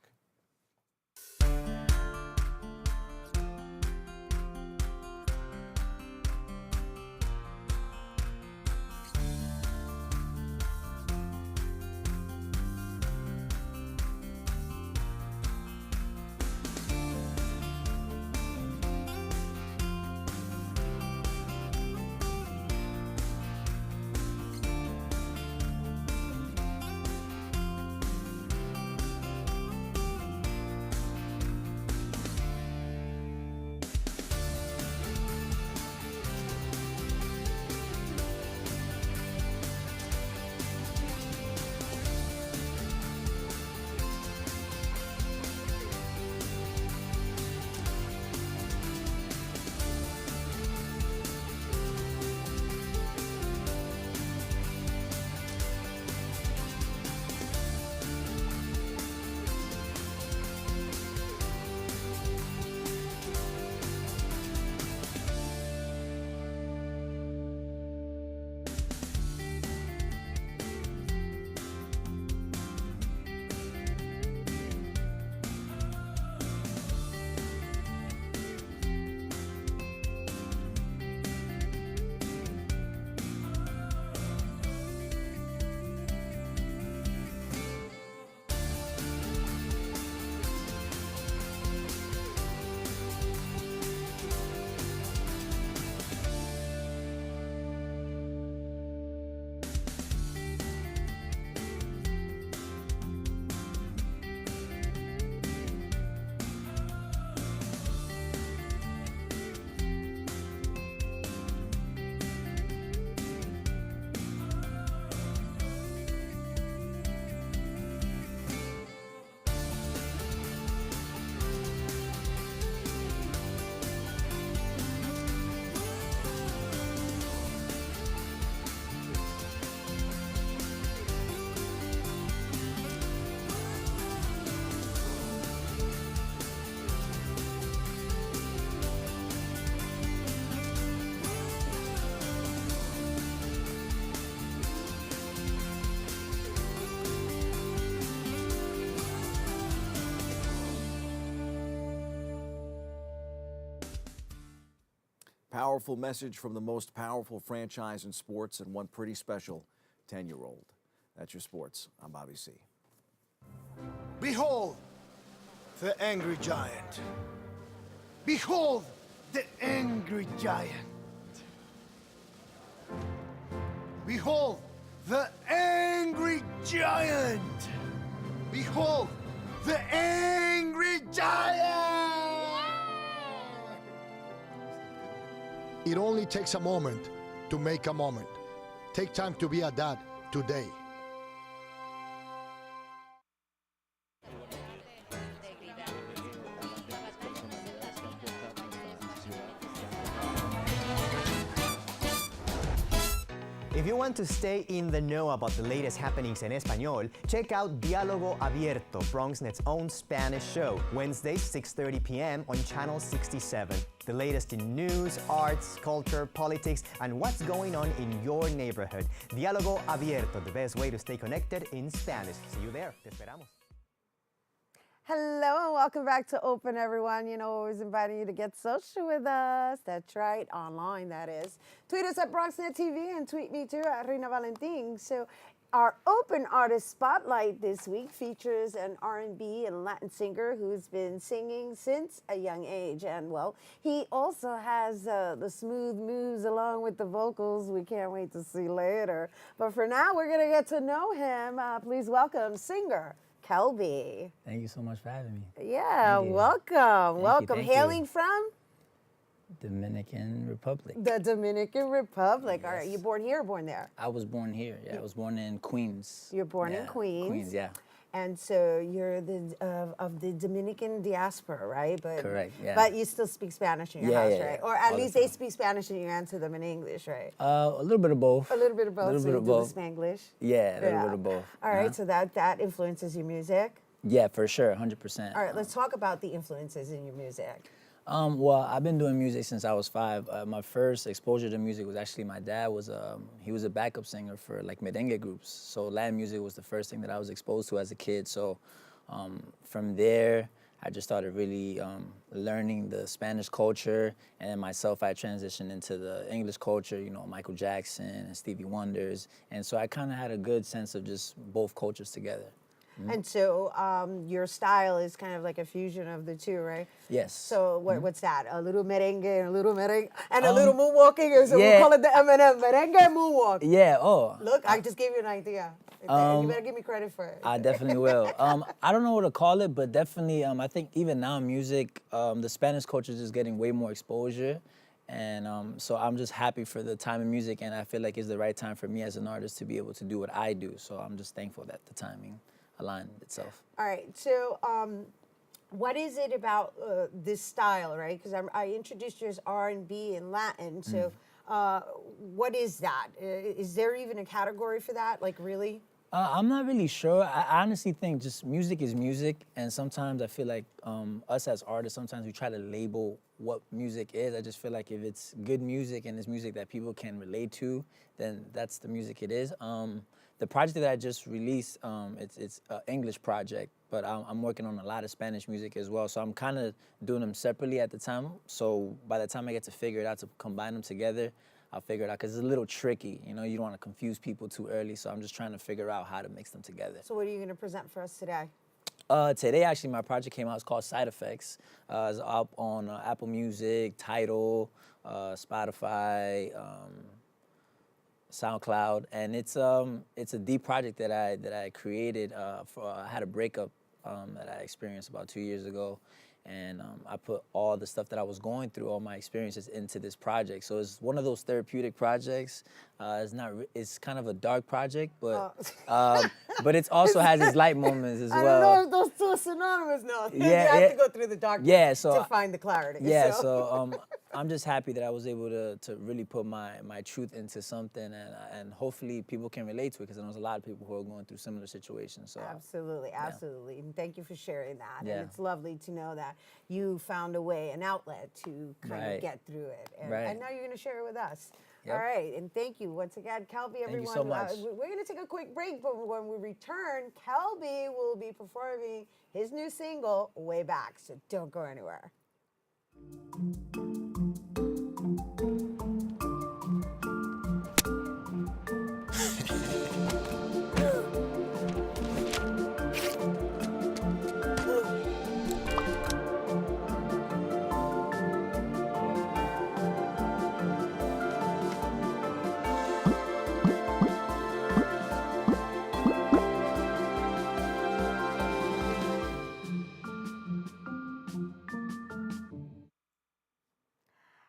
Powerful message from the most powerful franchise in sports and one pretty special 10-year-old. That's your sports. I'm Bobby C. Behold the angry giant. Behold the angry giant. Behold the angry giant. Behold the angry giant. It only takes a moment to make a moment. Take time to be a dad today. If you want to stay in the know about the latest happenings in Español, check out Diálogo Abierto, BronxNet's own Spanish show, Wednesdays, 6:30 p.m. on Channel 67. The latest in news, arts, culture, politics, and what's going on in your neighborhood. Diálogo Abierto, the best way to stay connected in Spanish. See you there. Te esperamos. Hello and welcome back to Open, everyone. You know, always inviting you to get social with us. That's right, online, that is. Tweet us at BronxNet TV and tweet me too at Rhina Valentin. So our Open Artist Spotlight this week features an R&B and Latin singer who's been singing since a young age. And, well, he also has the smooth moves along with the vocals we can't wait to see later. But for now, we're going to get to know him. Please welcome singer Kelby. Thank you so much for having me. Yeah, welcome. Welcome. Thank Hailing you. from? Dominican Republic. The Dominican Republic. Yes. All right, you born here or born there? I was born here. Yeah, I was born in Queens. You're born in Queens. Queens, yeah. And so you're of the Dominican diaspora, right? But, Correct, yeah. But you still speak Spanish in your Yeah, house, yeah, right? yeah. Or at All the least they time. speak Spanish and you answer them in English, right? A little bit of both. A little bit of both, A little so bit you of do both. the Spanglish? Yeah, a little bit of both. All right, so that influences your music? Yeah, for sure, 100%. All right, let's talk about the influences in your music. Well, I've been doing music since I was 5. My first exposure to music was actually my dad he was a backup singer for like merengue groups. So Latin music was the first thing that I was exposed to as a kid. So from there, I just started really learning the Spanish culture, and then myself, I transitioned into the English culture, you know, Michael Jackson and Stevie Wonders. And so I kind of had a good sense of just both cultures together. And so your style is kind of like a fusion of the two, right? Yes. So what's that? A little merengue and a little merengue and a little moonwalking? Or so we'll call it the M&M, merengue and moonwalk. Yeah, oh. Look, I just gave you an idea. You better give me credit for it. I definitely will. I don't know what to call it, but definitely I think even now music, the Spanish culture is just getting way more exposure. And so I'm just happy for the time in music, and I feel like it's the right time for me as an artist to be able to do what I do. So I'm just thankful that the timing aligned itself. All right, so what is it about this style, right? Because I introduced you as R&B and Latin, so what is that? Is there even a category for that, like really? I'm not really sure. I honestly think just music is music, and sometimes I feel like us as artists, sometimes we try to label what music is. I just feel like if it's good music and it's music that people can relate to, then that's the music it is. The project that I just released, it's an English project, but I'm working on a lot of Spanish music as well. So I'm kind of doing them separately at the time. So by the time I get to figure it out to combine them together, I'll figure it out, because it's a little tricky. You know, you don't want to confuse people too early. So I'm just trying to figure out how to mix them together. So what are you going to present for us today? Today, actually, my project came out. It's called Side Effects. It's up on Apple Music, Tidal, Spotify, SoundCloud, and it's a deep project that I created. I had a breakup that I experienced about 2 years ago, and I put all the stuff that I was going through, all my experiences, into this project. So it's one of those therapeutic projects. It's kind of a dark project, but but it also has its light moments as well. I don't know if those two are synonymous. No, you have to go through the darkness to find the clarity. Yeah, so I'm just happy that I was able to really put my truth into something, and hopefully people can relate to it, because I know there's a lot of people who are going through similar situations. So absolutely, absolutely. And thank you for sharing that. Yeah. And it's lovely to know that you found a way, an outlet to kind of get through it. And, and now you're going to share it with us. Yep. All right, and thank you once again, Kelby, everyone. Thank you so much. We're going to take a quick break, but when we return, Kelby will be performing his new single, Way Back, so don't go anywhere.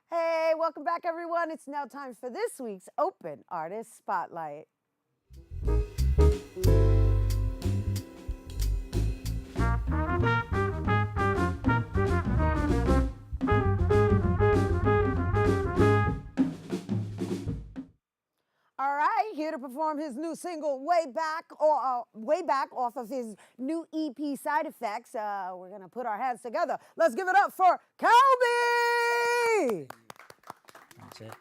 Hey, welcome back, everyone. It's now time for this week's Open Artist Spotlight. All right, here to perform his new single, Way Back off of his new EP, Side Effects. We're gonna put our hands together. Let's give it up for Kelby! That's it.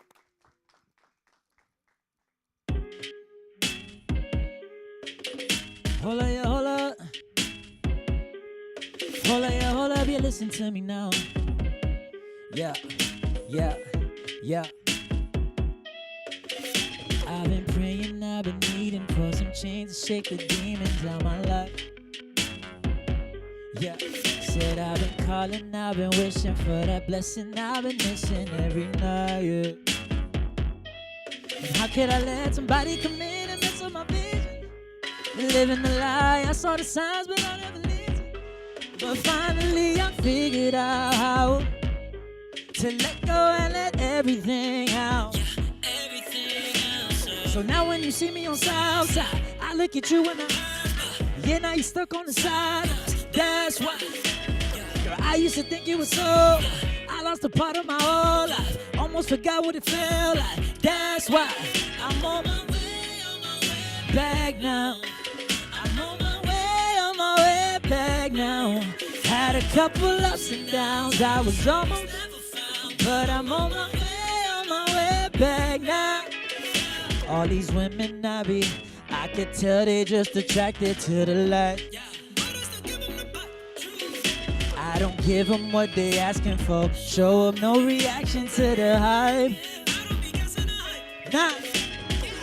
Hold up, yeah, hold up. Hold up, yeah, hold up, yeah, listen to me now. Yeah, yeah, yeah. I've been praying, I've been needing for some change to shake the demons out my life. Yeah, said I've been calling, I've been wishing for that blessing I've been missing every night, yeah. And how could I let somebody come in and mess up my vision? Living the lie, I saw the signs but I never listened. But finally I figured out how to let go and let everything out. So now when you see me on Southside, I look at you and Yeah, now you stuck on the side. That's why. Girl, I used to think it was so. I lost a part of my whole life. Almost forgot what it felt like. That's why I'm on my way back now. I'm on my way back now. Had a couple ups and downs. I was almost, but I'm on my way back now. All these women I could tell they just attracted to the light. I don't give them what they asking for. Show them no reaction to the hype. Nah.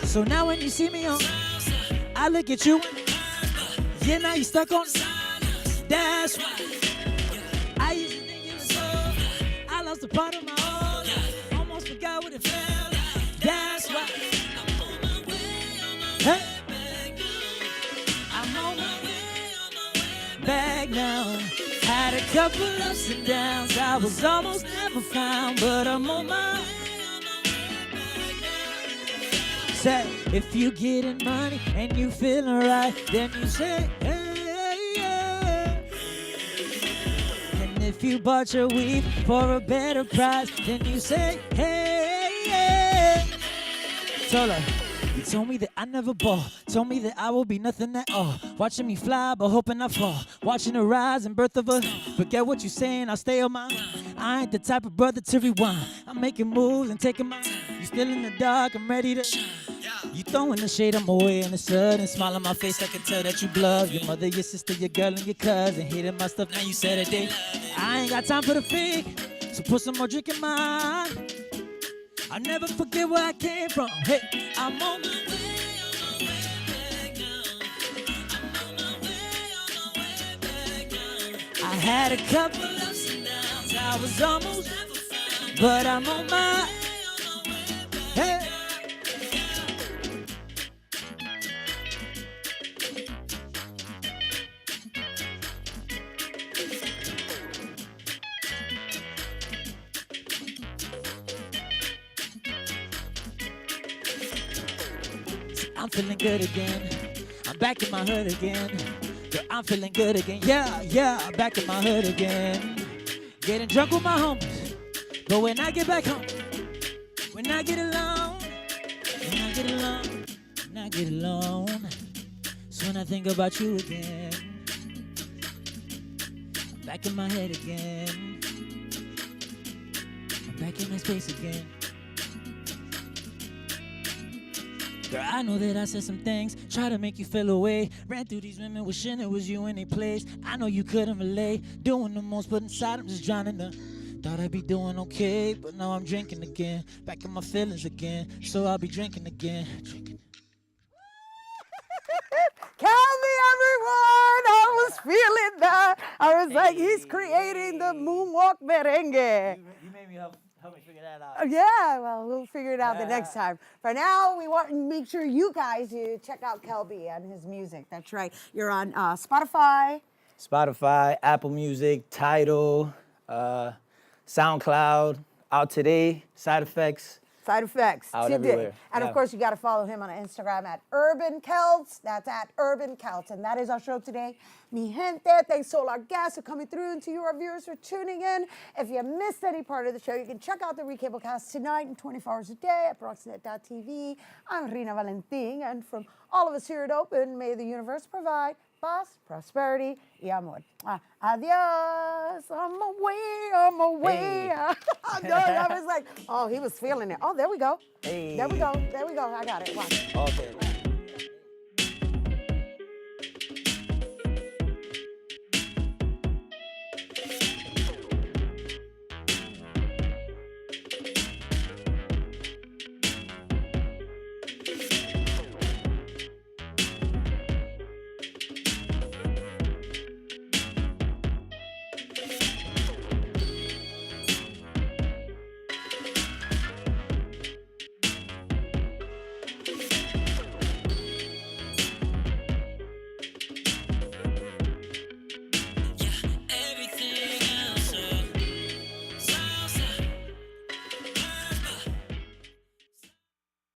So now when you see me on, I look at you. Yeah, now you stuck on. That's why. I used to think it was so. I lost a part of my own life. Almost forgot what it felt like. That's why. Hey. I'm on my way back now. Had a couple ups and downs. I was almost never found, but I'm on my way back now. Say, if you getting money and you feeling right, then you say, hey, yeah. And if you bought your weed for a better price, then you say, hey, yeah. Told her, you told me that I never ball. Told me that I will be nothing at all. Watching me fly, but hoping I fall. Watching the rise and birth of a. Forget what you saying, I'll stay on my. I ain't the type of brother to rewind. I'm making moves and taking my. You still in the dark, I'm ready to. You throwing the shade, I'm away in the sun and smile on my face. I can tell that you bluff. Your mother, your sister, your girl, and your cousin hating my stuff. Now you said a day. I ain't got time for the fake, so put some more drink in mine. I'll never forget where I came from. Hey, I'm on my way back now. I'm on my way back now. I had a couple ups and downs. I was almost never found, but I'm on my hey. I'm feeling good again. I'm back in my hood again. Girl, I'm feeling good again. Yeah, I'm back in my hood again. Getting drunk with my homies. But when I get back home, when I get alone, so when I think about you again, I'm back in my head again. I'm back in my space again. Girl, I know that I said some things, try to make you feel away. Ran through these women wishing it was you in their place. I know you couldn't relate, doing the most, but inside I'm just drowning up. Thought I'd be doing okay, but now I'm drinking again. Back in my feelings again, so I'll be drinking again. Kelby, everyone! I was feeling that. I was like, he's creating the moonwalk merengue. You made me help me figure that out. Yeah, well, we'll figure it out the next time. For now, we want to make sure you guys check out Kelby and his music. That's right. You're on Spotify. Spotify, Apple Music, Tidal, SoundCloud, out today, Side Effects. Side Effects. Out today. everywhere. And of course, you got to follow him on Instagram at Urban Celts. That's at Urban Celts. And that is our show today. Mi gente, thanks to all our guests for coming through and to you, our viewers, for tuning in. If you missed any part of the show, you can check out the recablecast tonight and 24 hours a day at BronxNet.tv. I'm Rhina Valentin. And from all of us here at Open, may the universe provide paz, prosperity, y amor. Adios. I'm away. Hey. I was like, oh, he was feeling it. Oh, there we go. Hey. There we go. I got it. Watch. Okay.